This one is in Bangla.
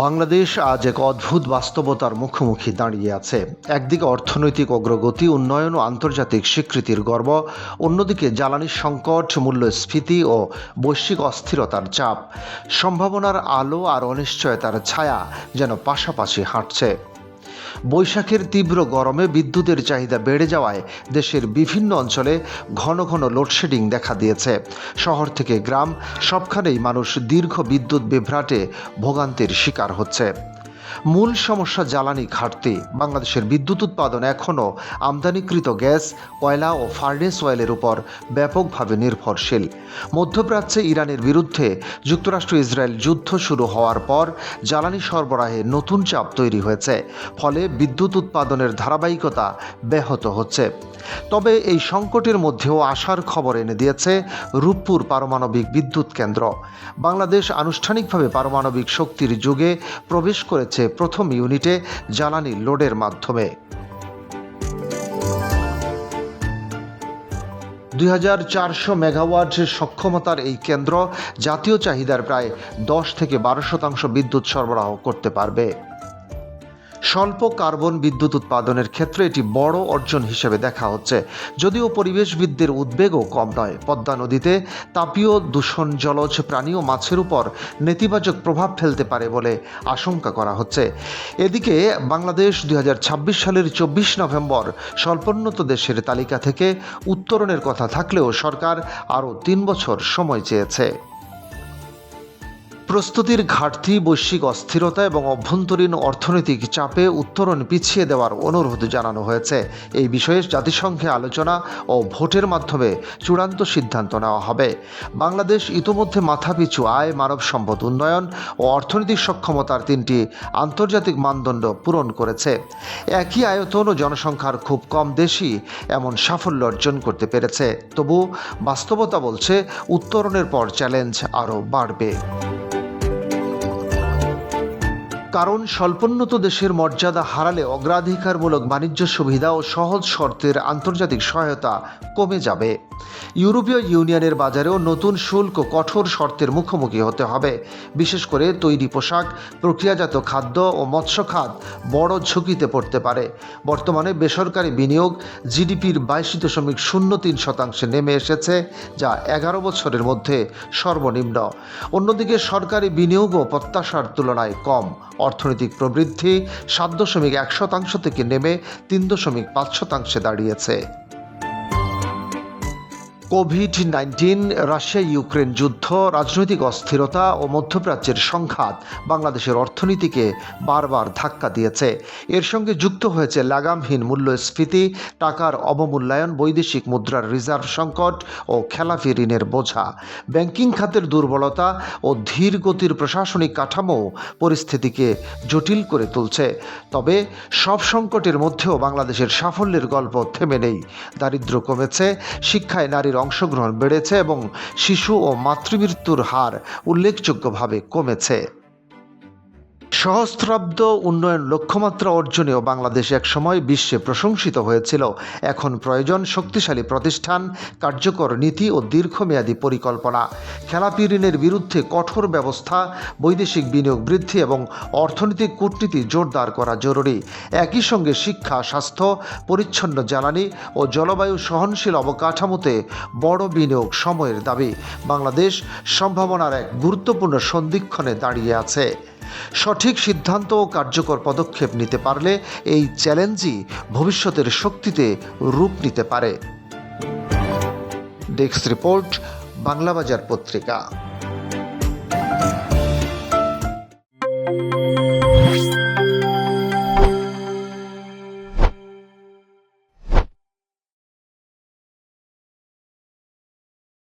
বাংলাদেশ আজ এক অদ্ভুত বাস্তবতার মুখোমুখি দাঁড়িয়ে আছে। একদিকে অর্থনৈতিক অগ্রগতি, উন্নয়ন ও আন্তর্জাতিক স্বীকৃতির গর্ব, অন্যদিকে জ্বালানি সংকট, মূল্যস্ফীতি ও বৈশ্বিক অস্থিরতার চাপ। সম্ভাবনার আলো আর অনিশ্চয়তার ছায়া যেন পাশাপাশি হাঁটছে। বৈশাখের তীব্র গরমে বিদ্যুতের চাহিদা বেড়ে যাওয়ায় দেশের বিভিন্ন অঞ্চলে ঘন ঘন লোডশেডিং দেখা দিয়েছে। শহর থেকে গ্রাম সবখানেই মানুষ দীর্ঘ বিদ্যুৎ বিভ্রাটে ভোগান্তির শিকার হচ্ছে। মূল সমস্যা জ্বালানি ঘাটতি। বাংলাদেশের বিদ্যুৎ উৎপাদন এখনও আমদানিকৃত গ্যাস, কয়লা ও ফার্নেস অয়েলের উপর ব্যাপকভাবে নির্ভরশীল। মধ্যপ্রাচ্যে ইরানের বিরুদ্ধে যুক্তরাষ্ট্র ইসরায়েল যুদ্ধ শুরু হওয়ার পর জ্বালানি সরবরাহে নতুন চাপ তৈরি হয়েছে, ফলে বিদ্যুৎ উৎপাদনের ধারাবাহিকতা ব্যাহত হচ্ছে। তবে এই সংকটের মধ্যেও আশার খবর এনে দিয়েছে রূপপুর পারমাণবিক বিদ্যুৎ কেন্দ্র। বাংলাদেশ আনুষ্ঠানিকভাবে পারমাণবিক শক্তির যুগে প্রবেশ করেছে প্রথম ইউনিটে জ্বালানি লোডের মাধ্যমে। 2400 মেগাওয়াট সক্ষমতার এই কেন্দ্র জাতীয় চাহিদার প্রায় 10 থেকে 12% বিদ্যুৎ সরবরাহ করতে পারবে। স্বল্প কার্বন বিদ্যুৎ উৎপাদনের ক্ষেত্রে এটি বড় অর্জন হিসেবে দেখা হচ্ছে। যদিও পরিবেশবিদদের উদ্বেগও কম নয়। পদ্মা নদীতে তাপীয় দূষণ জলজ প্রাণী ও মাছের উপর নেতিবাচক প্রভাব ফেলতে পারে বলে আশঙ্কা করা হচ্ছে। এদিকে বাংলাদেশ 2026 সালের 24 নভেম্বর স্বল্পোন্নত দেশের তালিকা থেকে উত্তরণের কথা থাকলেও সরকার আরও 3 বছর সময় চেয়েছে। প্রস্তুতির ঘাটতি, বৈশ্বিক অস্থিরতা এবং অভ্যন্তরীণ অর্থনৈতিক চাপে উত্তরণ পিছিয়ে দেওয়ার অনুরোধ জানানো হয়েছে। এই বিষয়ে জাতিসংঘে আলোচনা ও ভোটের মাধ্যমে চূড়ান্ত সিদ্ধান্ত নেওয়া হবে। বাংলাদেশ ইতোমধ্যে মাথাপিছু আয়, মানব সম্পদ উন্নয়ন ও অর্থনৈতিক সক্ষমতার 3টি আন্তর্জাতিক মানদণ্ড পূরণ করেছে। একই আয়তন ও জনসংখ্যার খুব কম দেশই এমন সাফল্য অর্জন করতে পেরেছে। তবু বাস্তবতা বলছে উত্তরণের পর চ্যালেঞ্জ আরও বাড়বে। কারণ স্বল্পোন্নত দেশের মর্যাদা হারালে অগ্রাধিকারমূলক বাণিজ্য সুবিধা ও সহজ শর্তের আন্তর্জাতিক সহায়তা কমে যাবে। ইউরোপীয় ইউনিয়নের বাজারেও নতুন শুল্ক ও কঠোর শর্তের মুখোমুখি হতে হবে। বিশেষ করে তৈরি পোশাক, প্রক্রিয়াজাত খাদ্য ও মৎস্য খাত বড় ঝুঁকিতে পড়তে পারে। বর্তমানে বেসরকারি বিনিয়োগ জিডিপির 22.03% নেমে এসেছে, যা 11 বছরের মধ্যে সর্বনিম্ন। অন্যদিকে সরকারি বিনিয়োগও প্রত্যাশার তুলনায় কম। অর্থনৈতিক প্রবৃদ্ধি 7.1% থেকে নেমে 3.5% দাঁড়িয়েছে। কোভিড-19, রাশিয়া ইউক্রেন যুদ্ধ, রাজনৈতিক অস্থিরতা ও মধ্যপ্রাচ্যের সংঘাত বাংলাদেশের অর্থনীতিকে বারবার ধাক্কা দিয়েছে। এর সঙ্গে যুক্ত হয়েছে লাগামহীন মূল্যস্ফীতি, টাকার অবমূল্যায়ন, বৈদেশিক মুদ্রার রিজার্ভ সংকট ও খেলাপি ঋণের বোঝা। ব্যাংকিং খাতের দুর্বলতা ও ধীর গতির প্রশাসনিক কাঠামো পরিস্থিতিকে জটিল করে তুলছে। তবে সব সংকটের মধ্যেও বাংলাদেশের সাফল্যের গল্প থেমে নেই। দারিদ্র্য কমেছে, শিক্ষায় নারীর অংশগ্রহণ বেড়েছে এবং শিশু ও মাতৃমৃত্যুর হার উল্লেখযোগ্যভাবে কমেছে। সহস্রাব্দ উন্নয়ন লক্ষ্যমাত্রা অর্জনেও বাংলাদেশ একসময় বিশ্বে প্রশংসিত হয়েছিল। এখন প্রয়োজন শক্তিশালী প্রতিষ্ঠান, কার্যকর নীতি ও দীর্ঘমেয়াদী পরিকল্পনা। খেলাপি ঋণের বিরুদ্ধে কঠোর ব্যবস্থা, বৈদেশিক বিনিয়োগ বৃদ্ধি এবং অর্থনৈতিক কূটনীতি জোরদার করা জরুরি। একই সঙ্গে শিক্ষা, স্বাস্থ্য, পরিচ্ছন্ন জ্বালানি ও জলবায়ু সহনশীল অবকাঠামোতে বড় বিনিয়োগ সময়ের দাবি। বাংলাদেশ সম্ভাবনার এক গুরুত্বপূর্ণ সন্ধিক্ষণে দাঁড়িয়ে আছে। সঠিক সিদ্ধান্ত ও কার্যকর পদক্ষেপ নিতে পারলে এই চ্যালেঞ্জই ভবিষ্যতের শক্তিতে রূপ নিতে পারে। ডেস্ক রিপোর্ট, বাংলাবাজার পত্রিকা।